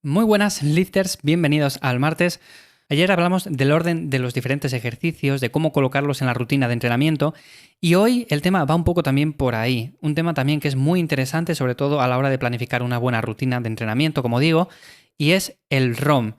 Muy buenas lifters, bienvenidos al martes. Ayer hablamos del orden de los diferentes ejercicios, de cómo colocarlos en la rutina de entrenamiento y hoy el tema va un poco también por ahí. Un tema también que es muy interesante, sobre todo a la hora de planificar una buena rutina de entrenamiento, como digo, y es el ROM.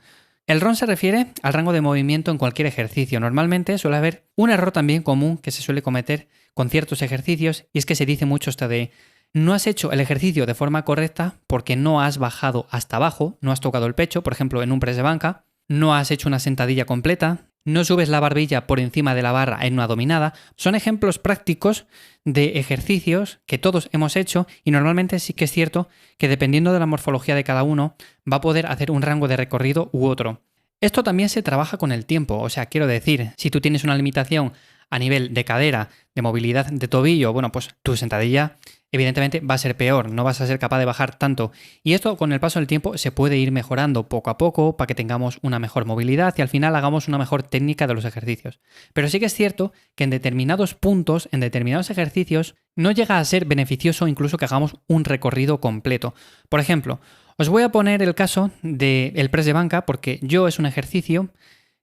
El ROM se refiere al rango de movimiento en cualquier ejercicio. Normalmente suele haber un error también común que se suele cometer con ciertos ejercicios y es que se dice mucho esto de no has hecho el ejercicio de forma correcta porque no has bajado hasta abajo, no has tocado el pecho, por ejemplo en un press de banca, no has hecho una sentadilla completa, no subes la barbilla por encima de la barra en una dominada. Son ejemplos prácticos de ejercicios que todos hemos hecho y normalmente sí que es cierto que dependiendo de la morfología de cada uno va a poder hacer un rango de recorrido u otro. Esto también se trabaja con el tiempo, o sea, quiero decir, si tú tienes una limitación a nivel de cadera, de movilidad de tobillo, bueno, pues tu sentadilla evidentemente va a ser peor, no vas a ser capaz de bajar tanto. Y esto con el paso del tiempo se puede ir mejorando poco a poco para que tengamos una mejor movilidad y al final hagamos una mejor técnica de los ejercicios. Pero sí que es cierto que en determinados puntos, en determinados ejercicios, no llega a ser beneficioso incluso que hagamos un recorrido completo. Por ejemplo, os voy a poner el caso del press de banca porque yo es un ejercicio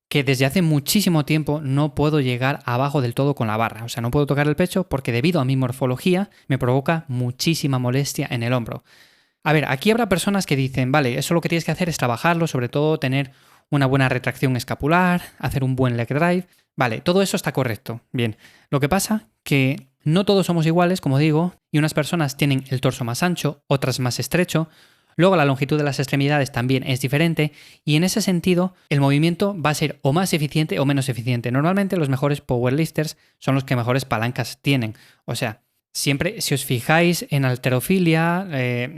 que desde hace muchísimo tiempo no puedo llegar abajo del todo con la barra. O sea, no puedo tocar el pecho porque debido a mi morfología me provoca muchísima molestia en el hombro. A ver, aquí habrá personas que dicen, vale, eso lo que tienes que hacer es trabajarlo, sobre todo tener una buena retracción escapular, hacer un buen leg drive. Vale, todo eso está correcto. Bien, lo que pasa que no todos somos iguales, como digo, y unas personas tienen el torso más ancho, otras más estrecho. Luego la longitud de las extremidades también es diferente y en ese sentido el movimiento va a ser o más eficiente o menos eficiente. Normalmente los mejores powerlifters son los que mejores palancas tienen. O sea, siempre si os fijáis en halterofilia,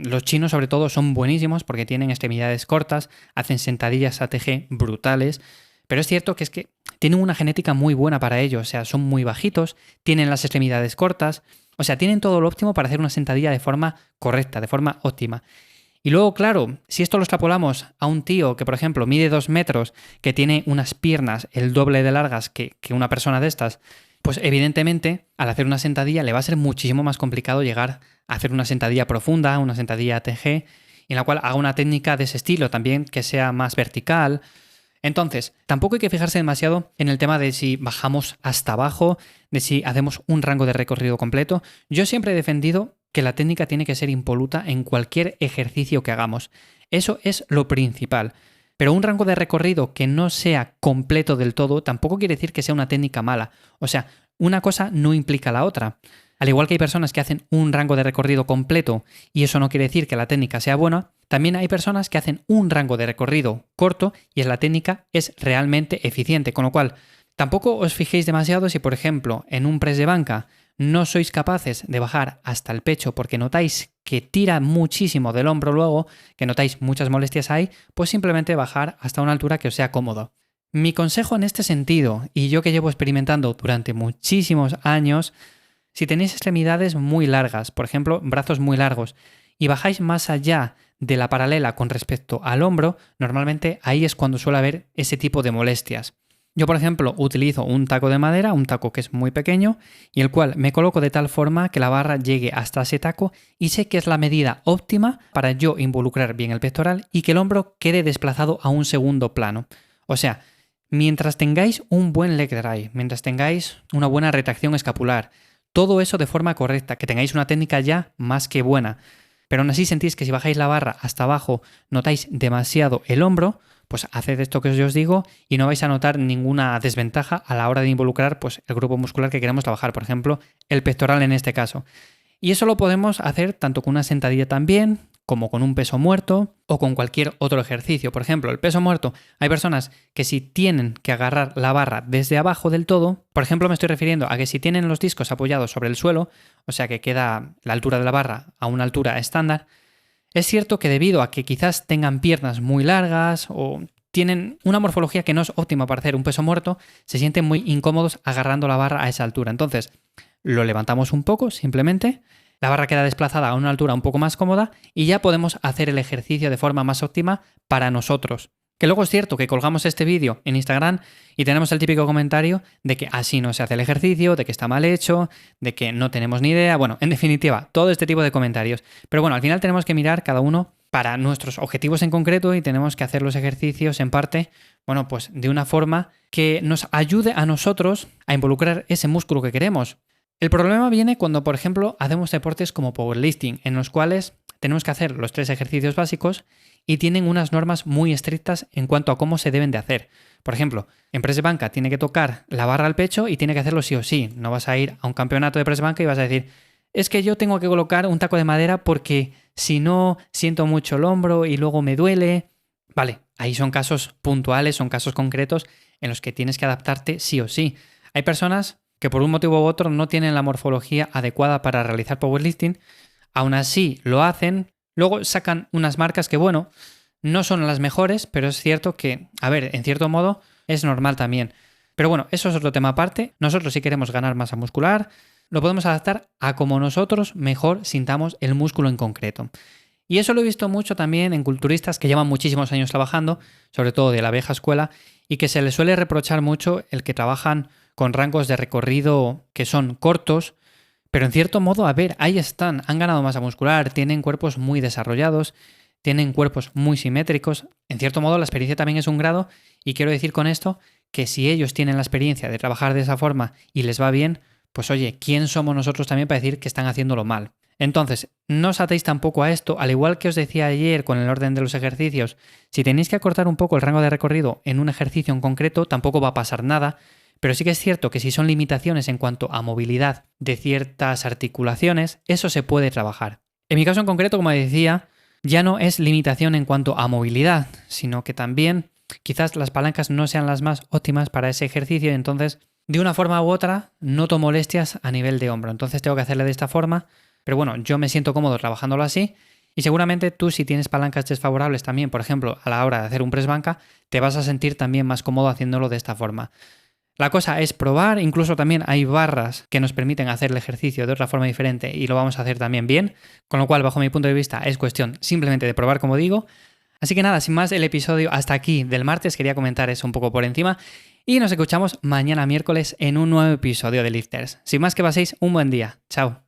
los chinos sobre todo son buenísimos porque tienen extremidades cortas, hacen sentadillas ATG brutales, pero es cierto que es que tienen una genética muy buena para ello. O sea, son muy bajitos, tienen las extremidades cortas, o sea, tienen todo lo óptimo para hacer una sentadilla de forma correcta, de forma óptima. Y luego, claro, si esto lo extrapolamos a un tío que, por ejemplo, mide 2 metros, que tiene unas piernas el doble de largas que una persona de estas, pues evidentemente al hacer una sentadilla le va a ser muchísimo más complicado llegar a hacer una sentadilla profunda, una sentadilla ATG, en la cual haga una técnica de ese estilo también que sea más vertical. Entonces, tampoco hay que fijarse demasiado en el tema de si bajamos hasta abajo, de si hacemos un rango de recorrido completo. Yo siempre he defendido que la técnica tiene que ser impoluta en cualquier ejercicio que hagamos. Eso es lo principal. Pero un rango de recorrido que no sea completo del todo tampoco quiere decir que sea una técnica mala. O sea, una cosa no implica la otra. Al igual que hay personas que hacen un rango de recorrido completo y eso no quiere decir que la técnica sea buena, también hay personas que hacen un rango de recorrido corto y la técnica es realmente eficiente. Con lo cual, tampoco os fijéis demasiado si, por ejemplo, en un press de banca no sois capaces de bajar hasta el pecho porque notáis que tira muchísimo del hombro luego, que notáis muchas molestias ahí, pues simplemente bajar hasta una altura que os sea cómodo. Mi consejo en este sentido, y yo que llevo experimentando durante muchísimos años, si tenéis extremidades muy largas, por ejemplo, brazos muy largos, y bajáis más allá de la paralela con respecto al hombro, normalmente ahí es cuando suele haber ese tipo de molestias. Yo, por ejemplo, utilizo un taco de madera, un taco que es muy pequeño, y el cual me coloco de tal forma que la barra llegue hasta ese taco y sé que es la medida óptima para yo involucrar bien el pectoral y que el hombro quede desplazado a un segundo plano. O sea, mientras tengáis un buen leg drive, mientras tengáis una buena retracción escapular, todo eso de forma correcta, que tengáis una técnica ya más que buena, pero aún así sentís que si bajáis la barra hasta abajo notáis demasiado el hombro, pues haced esto que yo os digo y no vais a notar ninguna desventaja a la hora de involucrar pues, el grupo muscular que queremos trabajar, por ejemplo, el pectoral en este caso. Y eso lo podemos hacer tanto con una sentadilla también, como con un peso muerto o con cualquier otro ejercicio. Por ejemplo, el peso muerto, hay personas que si tienen que agarrar la barra desde abajo del todo, por ejemplo me estoy refiriendo a que si tienen los discos apoyados sobre el suelo, o sea que queda la altura de la barra a una altura estándar, es cierto que debido a que quizás tengan piernas muy largas o tienen una morfología que no es óptima para hacer un peso muerto, se sienten muy incómodos agarrando la barra a esa altura. Entonces, lo levantamos un poco simplemente, la barra queda desplazada a una altura un poco más cómoda y ya podemos hacer el ejercicio de forma más óptima para nosotros. Que luego es cierto que colgamos este vídeo en Instagram y tenemos el típico comentario de que así no se hace el ejercicio, de que está mal hecho, de que no tenemos ni idea, bueno, en definitiva, todo este tipo de comentarios. Pero bueno, al final tenemos que mirar cada uno para nuestros objetivos en concreto y tenemos que hacer los ejercicios en parte, bueno, pues de una forma que nos ayude a nosotros a involucrar ese músculo que queremos. El problema viene cuando, por ejemplo, hacemos deportes como powerlifting, en los cuales tenemos que hacer los 3 ejercicios básicos y tienen unas normas muy estrictas en cuanto a cómo se deben de hacer. Por ejemplo, en press de banca tiene que tocar la barra al pecho y tiene que hacerlo sí o sí. No vas a ir a un campeonato de press de banca y vas a decir, es que yo tengo que colocar un taco de madera porque si no siento mucho el hombro y luego me duele. Vale, ahí son casos puntuales, son casos concretos en los que tienes que adaptarte sí o sí. Hay personas que por un motivo u otro no tienen la morfología adecuada para realizar powerlifting, aún así lo hacen, luego sacan unas marcas que, bueno, no son las mejores, pero es cierto que, a ver, en cierto modo es normal también. Pero bueno, eso es otro tema aparte. Nosotros si queremos ganar masa muscular, lo podemos adaptar a como nosotros mejor sintamos el músculo en concreto. Y eso lo he visto mucho también en culturistas que llevan muchísimos años trabajando, sobre todo de la vieja escuela, y que se les suele reprochar mucho el que trabajan con rangos de recorrido que son cortos, pero en cierto modo, a ver, ahí están, han ganado masa muscular, tienen cuerpos muy desarrollados, tienen cuerpos muy simétricos. En cierto modo, la experiencia también es un grado, y quiero decir con esto que si ellos tienen la experiencia de trabajar de esa forma y les va bien, pues oye, ¿quién somos nosotros también para decir que están haciéndolo mal? Entonces, no os atéis tampoco a esto, al igual que os decía ayer con el orden de los ejercicios, si tenéis que acortar un poco el rango de recorrido en un ejercicio en concreto, tampoco va a pasar nada, pero sí que es cierto que si son limitaciones en cuanto a movilidad de ciertas articulaciones, eso se puede trabajar. En mi caso en concreto, como decía, ya no es limitación en cuanto a movilidad, sino que también quizás las palancas no sean las más óptimas para ese ejercicio y entonces de una forma u otra noto molestias a nivel de hombro. Entonces tengo que hacerle de esta forma, pero bueno, yo me siento cómodo trabajándolo así y seguramente tú si tienes palancas desfavorables también, por ejemplo, a la hora de hacer un press banca, te vas a sentir también más cómodo haciéndolo de esta forma. La cosa es probar, incluso también hay barras que nos permiten hacer el ejercicio de otra forma diferente y lo vamos a hacer también bien, con lo cual bajo mi punto de vista es cuestión simplemente de probar como digo. Así que nada, sin más el episodio hasta aquí del martes, quería comentar eso un poco por encima y nos escuchamos mañana miércoles en un nuevo episodio de Lifters. Sin más que paséis un buen día. Chao.